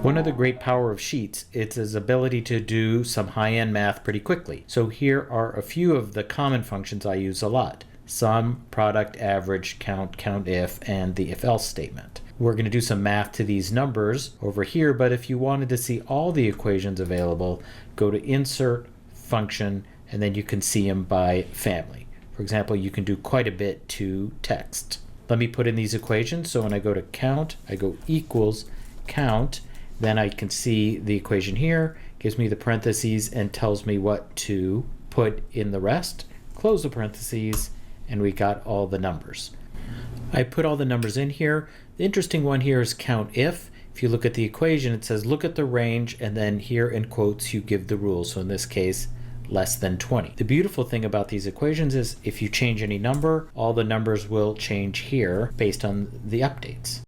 One of the great power of Sheets is its ability to do some high-end math pretty quickly. So here are a few of the common functions I use a lot: sum, product, average, count, countif, and the if-else statement. We're going to do some math to these numbers over here, but if you wanted to see all the equations available, go to Insert, Function, and then you can see them by family. For example, you can do quite a bit to text. Let me put in these equations. So when I go to count, I go equals count. Then I can see the equation here, gives me the parentheses and tells me what to put in the rest. Close the parentheses, and we got all the numbers. I put all the numbers in here. The interesting one here is countif. If you look at the equation, it says look at the range, and then here in quotes you give the rule. So in this case, less than 20. The beautiful thing about these equations is if you change any number, all the numbers will change here based on the updates.